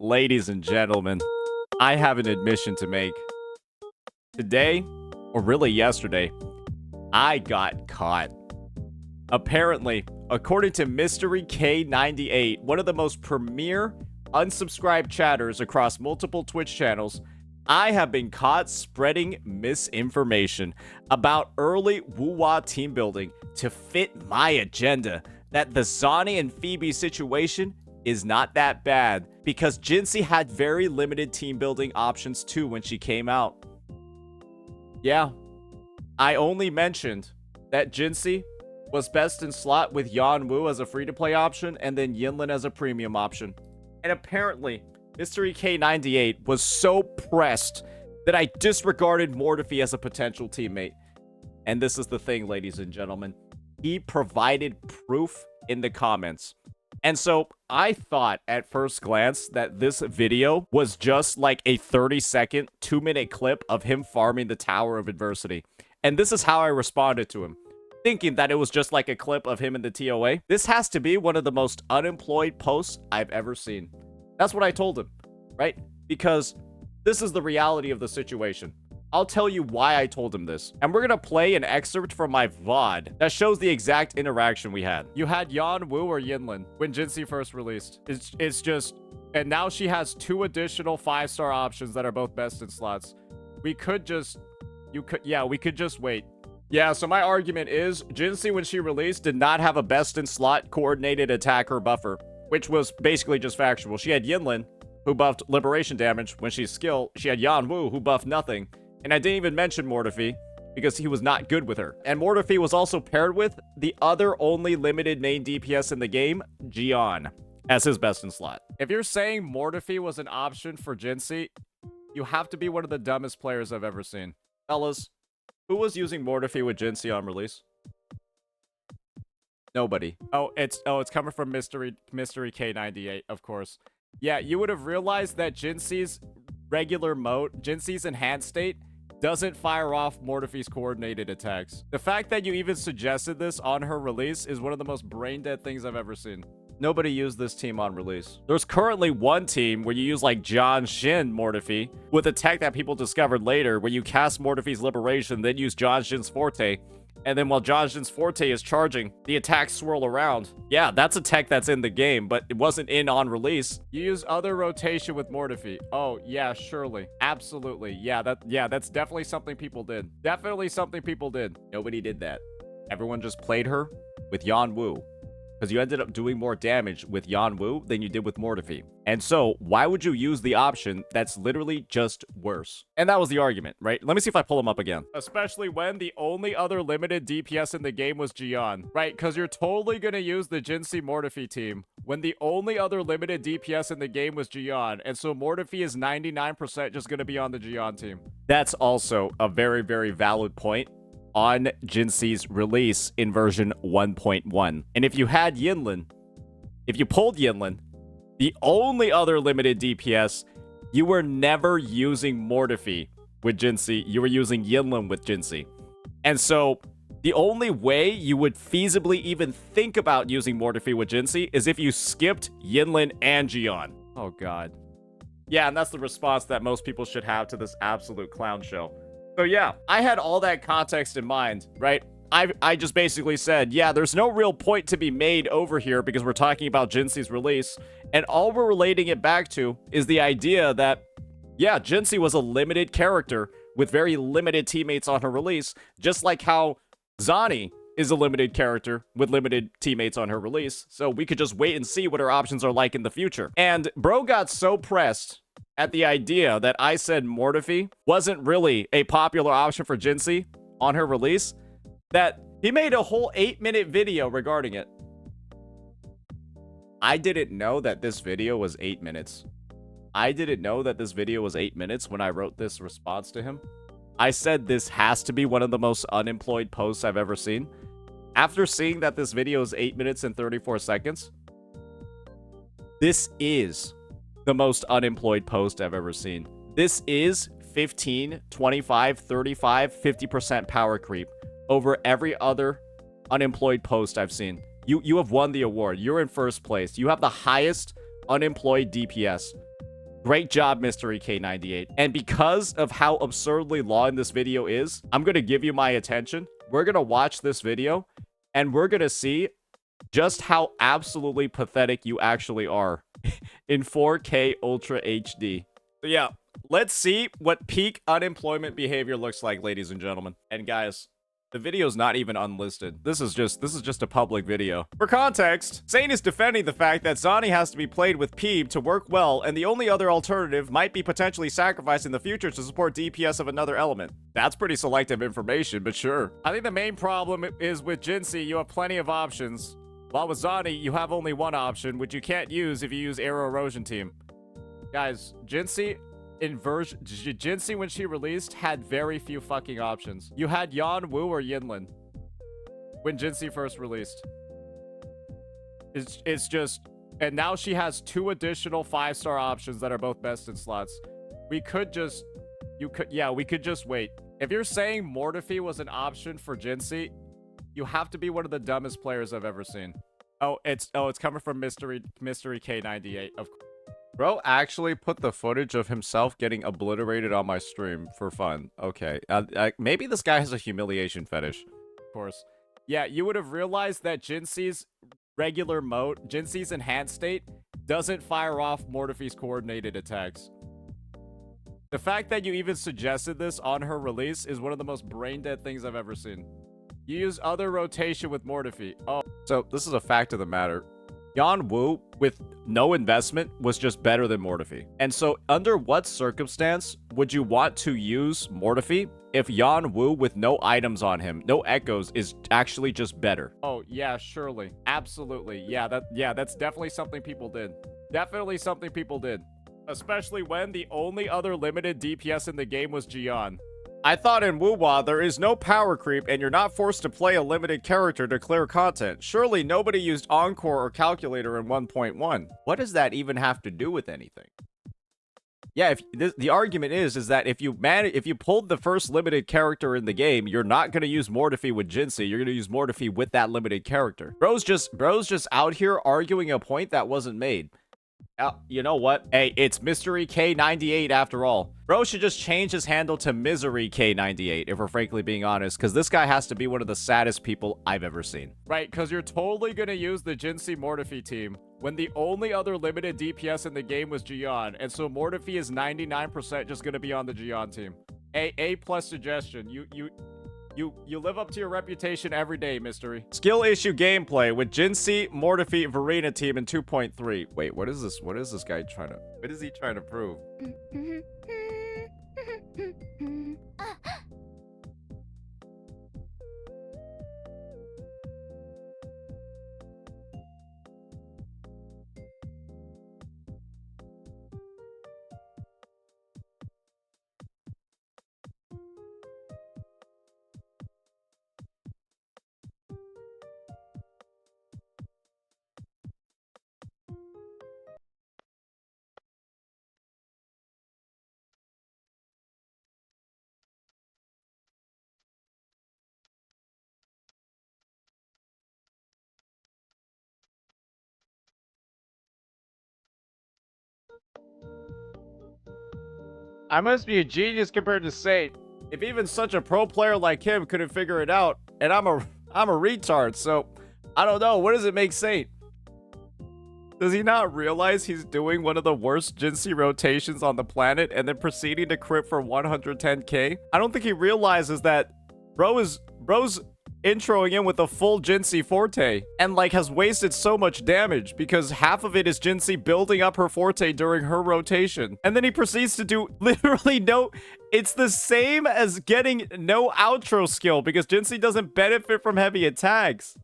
Ladies and gentlemen, I have an admission to make. Today, or really yesterday, I got caught. Apparently, according to Mystery K98, one of the most premier unsubscribed chatters across multiple Twitch channels, I have been caught spreading misinformation about early woo-wah team building to fit my agenda that the Zani and Phoebe situation is not that bad because Jinxie had very limited team building options too when she came out. Yeah, I only mentioned that Jinxie was best in slot with Yanwu as a free-to-play option and then Yinlin as a premium option. And apparently, Mystery K98 was so pressed that I disregarded Mortefi as a potential teammate. And this is the thing, ladies and gentlemen. He provided proof in the comments. And so I thought at first glance that this video was just like a 30-second, 2-minute clip of him farming the Tower of Adversity. And this is how I responded to him, thinking that it was just like a clip of him in the TOA. This has to be one of the most unemployed posts I've ever seen. That's what I told him, right? Because this is the reality of the situation. I'll tell you why I told him this. And we're going to play an excerpt from my VOD that shows the exact interaction we had. You had Yanwu or Yinlin when Jinxie first released. It's just... And now she has 2 additional 5-star options that are both best in slots. We could just... we could just wait. Yeah, so my argument is Jinxie, when she released, did not have a best in slot coordinated attacker buffer, which was basically just factual. She had Yinlin, who buffed liberation damage when she's skill. She had Yanwu, who buffed nothing. And I didn't even mention Mortefi because he was not good with her. And Mortefi was also paired with the other only limited main DPS in the game, Jian, as his best in slot. If you're saying Mortefi was an option for Jinxie, you have to be one of the dumbest players I've ever seen. Fellas, who was using Mortefi with Jinxie on release? Nobody. Oh, it's coming from Mystery K98, of course. Yeah, you would have realized that Jinxie's regular mode, Jinxie's enhanced state, doesn't fire off Mortefi's coordinated attacks. The fact that you even suggested this on her release is one of the most brain-dead things I've ever seen. Nobody used this team on release. There's currently one team where you use like John Shin Mortefi with a tech that people discovered later where you cast Mortefi's Liberation, then use John Shin's Forte. And then while John Shin's Forte is charging, the attacks swirl around. Yeah, that's a tech that's in the game, but it wasn't in on release. You use other rotation with Mortefi. Oh, yeah, surely. Absolutely. Yeah, that's definitely something people did. Definitely something people did. Nobody did that. Everyone just played her with Yanwu. Because you ended up doing more damage with Yanwu than you did with Mortefi. And so, why would you use the option that's literally just worse? And that was the argument, right? Let me see if I pull him up again. Especially when the only other limited DPS in the game was Jian, right? Because you're totally going to use the Jinxie Mortefi team when the only other limited DPS in the game was Jian. And so Mortefi is 99% just going to be on the Jian team. That's also a very, very valid point on Jinxie's release in version 1.1. And if you had Yinlin, if you pulled Yinlin, the only other limited DPS, you were never using Mortefi with Jinxie. You were using Yinlin with Jinxie. And so the only way you would feasibly even think about using Mortefi with Jinxie is if you skipped Yinlin and Jian. Oh, God. Yeah, and that's the response that most people should have to this absolute clown show. So yeah, I had all that context in mind, right? I just basically said, yeah, there's no real point to be made over here because we're talking about Jinxie's release. And all we're relating it back to is the idea that, yeah, Jinxie was a limited character with very limited teammates on her release, just like how Zani is a limited character with limited teammates on her release. So we could just wait and see what her options are like in the future. And bro got so pressed at the idea that I said Mortefi wasn't really a popular option for Jinxie on her release, that he made a whole 8-minute video regarding it. I didn't know that this video was 8 minutes. I didn't know that this video was 8 minutes when I wrote this response to him. I said this has to be one of the most unemployed posts I've ever seen. After seeing that this video is 8 minutes and 34 seconds, this is the most unemployed post I've ever seen. This is 15, 25, 35, 50% power creep over every other unemployed post I've seen. You have won the award. You're in first place. You have the highest unemployed DPS. Great job, Mystery K98. And because of how absurdly long this video is, I'm going to give you my attention. We're going to watch this video, and we're going to see just how absolutely pathetic you actually are in 4K Ultra HD. So yeah, let's see what peak unemployment behavior looks like, ladies and gentlemen. And guys, the video's not even unlisted. This is just a public video. For context, Sane is defending the fact that Zani has to be played with Peeb to work well, and the only other alternative might be potentially sacrificed in the future to support DPS of another element. That's pretty selective information, but sure. I think the main problem is with Jinxie, you have plenty of options. While with Zani, you have only one option, which you can't use if you use Arrow Erosion Team. Guys, Jinxie when she released had very few fucking options. You had Yan Wu or Yinlin when Jinxie first released. It's just, and now she has 2 additional 5-star options that are both best in slots. We could just wait. If you're saying Mortiphy was an option for Jinxie, you have to be one of the dumbest players I've ever seen. It's coming from Mystery K98, of course. Bro actually put the footage of himself getting obliterated on my stream for fun. Okay. Maybe this guy has a humiliation fetish. Of course. Yeah, you would have realized that Jinxie's regular mode, Jinxie's enhanced state, doesn't fire off Mortiphy's coordinated attacks. The fact that you even suggested this on her release is one of the most brain-dead things I've ever seen. You use other rotation with Mortiphy. Oh, so this is a fact of the matter. Yan Wu, with no investment, was just better than Mortiphy. And so, under what circumstance would you want to use Mortiphy if Yan Wu with no items on him, no echoes, is actually just better? Oh, yeah, surely. Absolutely. Yeah, that's definitely something people did. Definitely something people did. Especially when the only other limited DPS in the game was Jian. I thought in Wuwa there is no power creep and you're not forced to play a limited character to clear content. Surely nobody used Encore or Calculator in 1.1. What does that even have to do with anything? Yeah, the argument is that if you pulled the first limited character in the game, you're not going to use Mortiphy with Jinxie. You're going to use Mortiphy with that limited character. Bro's just out here arguing a point that wasn't made. You know what? Hey, it's Mystery K98 after all. Bro should just change his handle to Misery K98, if we're frankly being honest, because this guy has to be one of the saddest people I've ever seen. Right, because you're totally going to use the Jinxie Mortiphy team when the only other limited DPS in the game was Jian, and so Mortiphy is 99% just going to be on the Jian team. A+ suggestion. You live up to your reputation every day, Mystery. Skill issue gameplay with Jinxie, Mortiphy, Verena team in 2.3. Wait, what is this? What is this guy trying to... What is he trying to prove? I must be a genius compared to Saint. If even such a pro player like him couldn't figure it out, and I'm a retard, so I don't know. What does it make Saint? Does he not realize he's doing one of the worst Jinxie rotations on the planet and then proceeding to crit for 110k? I don't think he realizes that bro's introing in with a full Jinxie Forte and like has wasted so much damage because half of it is Jinxie building up her Forte during her rotation. And then he proceeds to do literally no... It's the same as getting no outro skill because Jinxie doesn't benefit from heavy attacks.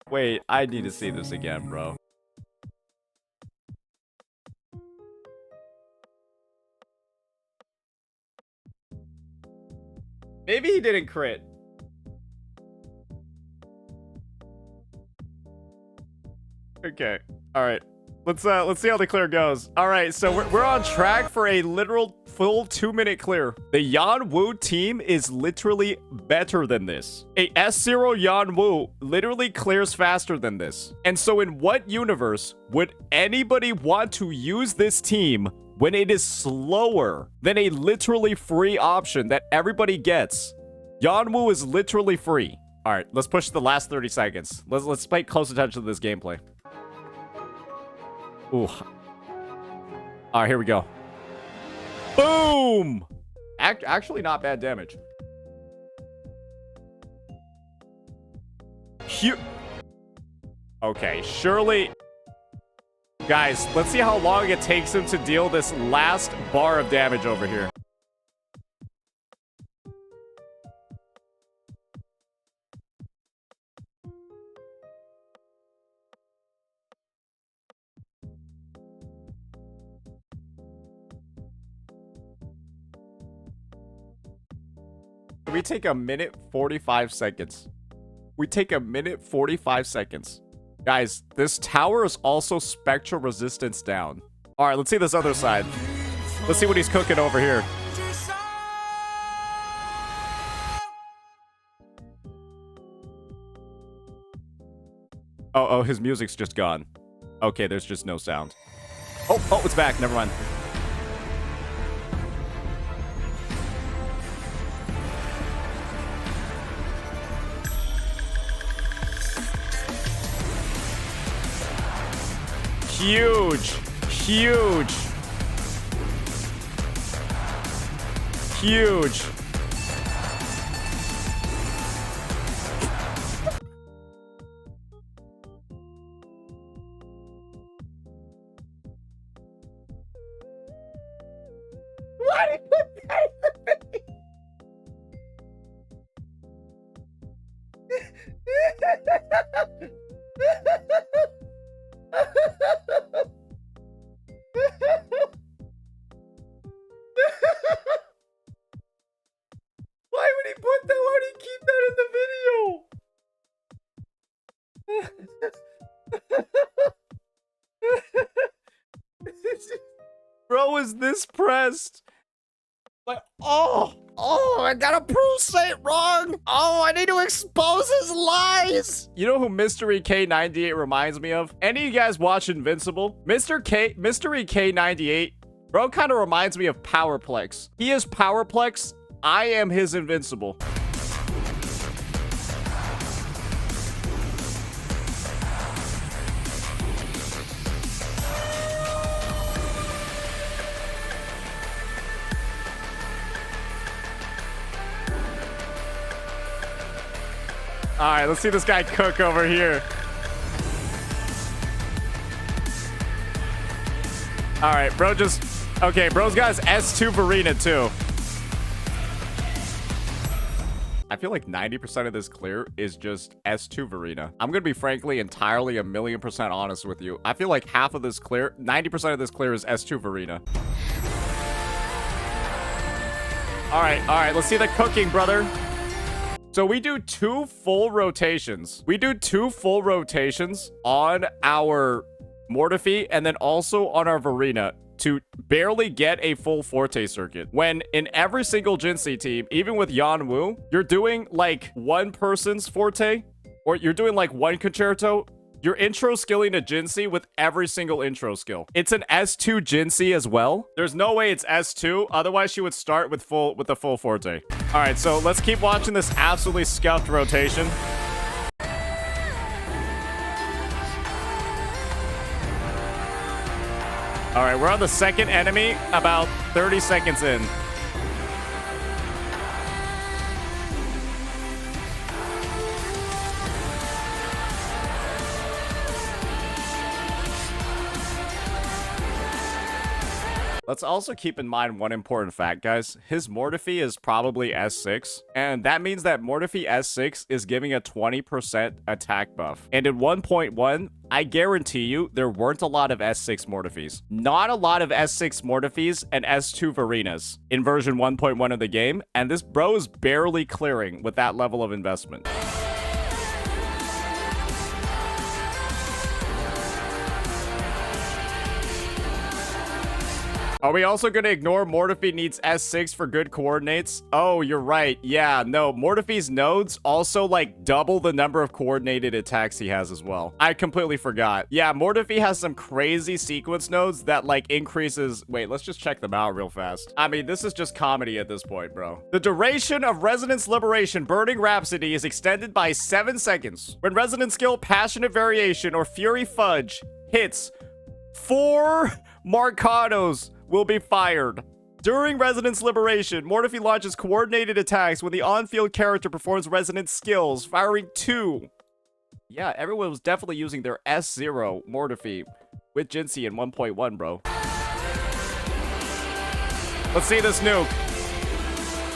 Wait, I need to see this again, bro. Maybe he didn't crit. Okay. All right. Let's see how the clear goes. All right, so we're on track for a literal full 2-minute clear. The Yan Wu team is literally better than this. A S0 Yan Wu literally clears faster than this. And so in what universe would anybody want to use this team when it is slower than a literally free option that everybody gets? Yan Wu is literally free. All right, let's push the last 30 seconds. Let's pay close attention to this gameplay. Ooh. All right, here we go. Boom! Actually, not bad damage. Okay, surely... Guys, let's see how long it takes him to deal this last bar of damage over here. We take a minute 45 seconds. We take a minute 45 seconds. Guys, this tower is also spectral resistance down. All right, let's see this other side. Let's see what he's cooking over here. Oh, his music's just gone. Okay, there's just no sound. Oh, it's back. Never mind. Huge. Huge. Huge. Why did you pay with me? Why would he put that? Why would he keep that in the video? Bro is this pressed. Like, oh, I gotta prove Saint wrong. Oh, I need to expose his lies. You know who Mystery K98 reminds me of? Any of you guys watch Invincible? Mystery K98, bro, kind of reminds me of Powerplex. He is Powerplex. I am his Invincible. All right, let's see this guy cook over here. All right, bro just... Okay, bro's got his S2 Varina, too. I feel like 90% of this clear is just S2 Varina. I'm going to be frankly entirely 1,000,000% honest with you. I feel like half of this clear, 90% of this clear is S2 Varina. All right, let's see the cooking, brother. So we do 2 full rotations. We do 2 full rotations on our Mortefi and then also on our Varina to barely get a full Forte circuit. When in every single Jinsei team, even with Yan Wu, you're doing like one person's Forte, or you're doing like one concerto. You're intro skilling a Jinsei with every single intro skill. It's an S2 Jinsei as well. There's no way it's S2. Otherwise, she would start with the full Forte. All right, so let's keep watching this absolutely scuffed rotation. All right, we're on the second enemy, about 30 seconds in. Let's also keep in mind one important fact, guys. His Mortefi is probably S6, and that means that Mortefi S6 is giving a 20% attack buff. And in 1.1, I guarantee you there weren't a lot of S6 Mortefis. Not a lot of S6 Mortefis and S2 Varinas in version 1.1 of the game, and this bro is barely clearing with that level of investment. Are we also going to ignore Mortiphy needs S6 for good coordinates? Oh, you're right. Yeah, no. Mortiphy's nodes also, like, double the number of coordinated attacks he has as well. I completely forgot. Yeah, Mortiphy has some crazy sequence nodes that, like, increases... Wait, let's just check them out real fast. I mean, this is just comedy at this point, bro. The duration of Resonance Liberation Burning Rhapsody is extended by 7 seconds. When Resonance Skill, Passionate Variation, or Fury Fudge hits, 4 Marcados will be fired. During Resonance Liberation, Mortiphy launches coordinated attacks when the on-field character performs resonance skills, firing 2. Yeah, everyone was definitely using their S0 Mortiphy with Jinsey in 1.1, bro. Let's see this nuke.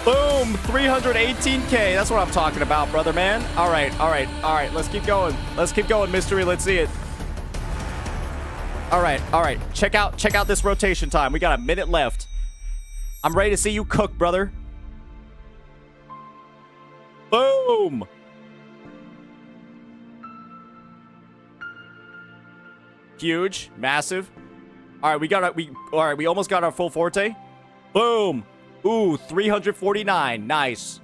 Boom! 318k. That's what I'm talking about, brother man. All right, all right, all right. Let's keep going. Let's keep going, Mystery. Let's see it. All right, all right. Check out this rotation time. We got a minute left. I'm ready to see you cook, brother. Boom! Huge, massive. All right, we almost got our full forte. Boom! Ooh, 349. Nice.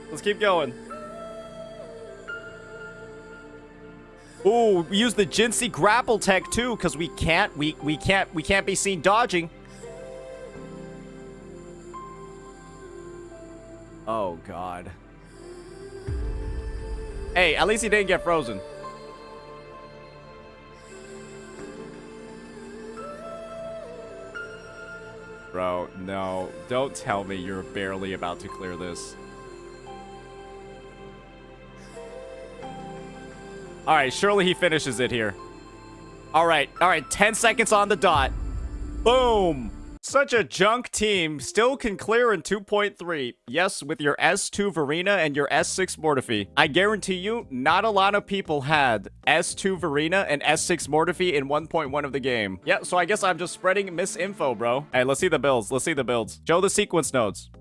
Let's keep going. Ooh, we use the Jinsey grapple tech too, because we can't be seen dodging. Oh god. Hey, at least he didn't get frozen. Bro, no. Don't tell me you're barely about to clear this. Alright, surely he finishes it here. Alright, 10 seconds on the dot. Boom! Such a junk team still can clear in 2.3. Yes, with your S2 Verena and your S6 Mortiphy. I guarantee you, not a lot of people had S2 Verena and S6 Mortiphy in 1.1 of the game. Yeah, so I guess I'm just spreading misinfo, bro. Hey, let's see the builds. Let's see the builds. Show the sequence nodes.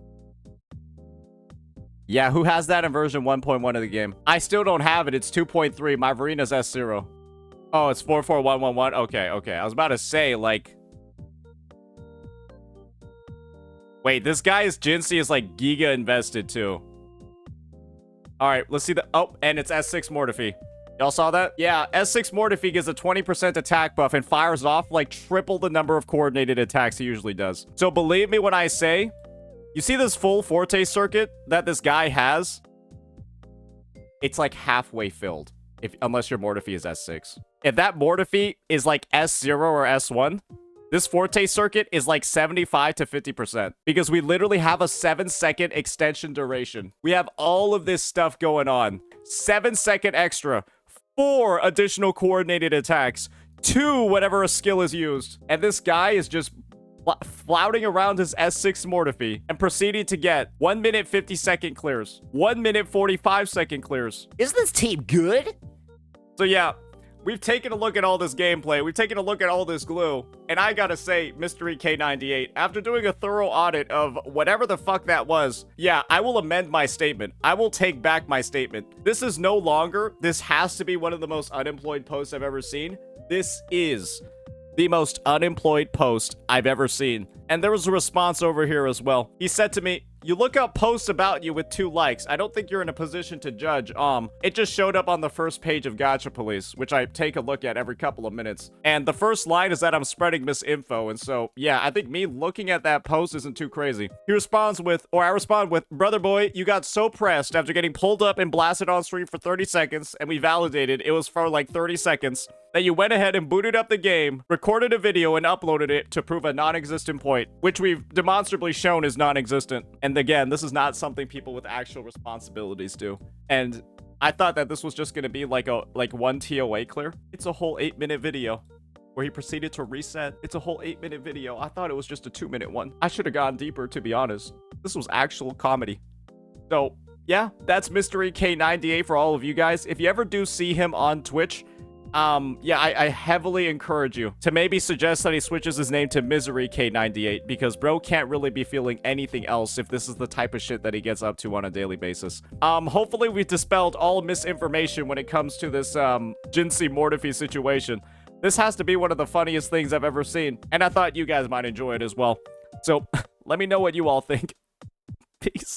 Yeah, who has that in version 1.1 of the game? I still don't have it. It's 2.3. My Verena's S0. Oh, it's 44111. Okay. I was about to say, like... Wait, this guy's Jinsey is like giga invested too. Alright, let's see the... Oh, and it's S6 Mortiphy. Y'all saw that? Yeah, S6 Mortiphy gives a 20% attack buff and fires off like triple the number of coordinated attacks he usually does. So believe me when I say, you see this full Forte circuit that this guy has? It's like halfway filled, unless your Mortiphy is S6. If that Mortiphy is like S0 or S1, this Forte circuit is like 75 to 50% because we literally have a 7-second extension duration. We have all of this stuff going on. 7-second extra, 4 additional coordinated attacks, 2 whatever a skill is used. And this guy is just flouting around his S6 Mortiphy and proceeding to get 1 minute 50-second clears, 1 minute 45-second clears. Isn't this team good? So yeah, we've taken a look at all this gameplay. We've taken a look at all this glue. And I gotta say, Mystery K98, after doing a thorough audit of whatever the fuck that was, yeah, I will amend my statement. I will take back my statement. This is no longer, this has to be one of the most unemployed posts I've ever seen. This is the most unemployed post I've ever seen. And there was a response over here as well. He said to me, "You look up posts about you with 2 likes. I don't think you're in a position to judge. It just showed up on the first page of Gacha Police, which I take a look at every couple of minutes. And the first line is that I'm spreading misinfo. And so, yeah, I think me looking at that post isn't too crazy." He responds with, or I respond with, "Brother boy, you got so pressed after getting pulled up and blasted on stream for 30 seconds, and we validated it was for like 30 seconds, that you went ahead and booted up the game, recorded a video, and uploaded it to prove a non-existent point, which we've demonstrably shown is non-existent. And again, this is not something people with actual responsibilities do." And I thought that this was just going to be like one TOA clear. It's a whole 8-minute video where he proceeded to reset. It's a whole 8-minute video. I thought it was just a 2-minute one. I should have gone deeper, to be honest. This was actual comedy. So yeah, that's Mystery K98 for all of you guys. If you ever do see him on Twitch, Yeah, I heavily encourage you to maybe suggest that he switches his name to Misery K98, because bro can't really be feeling anything else if this is the type of shit that he gets up to on a daily basis. Hopefully we've dispelled all misinformation when it comes to this, Jinsei Mortiphy situation. This has to be one of the funniest things I've ever seen, and I thought you guys might enjoy it as well. So, let me know what you all think. Peace.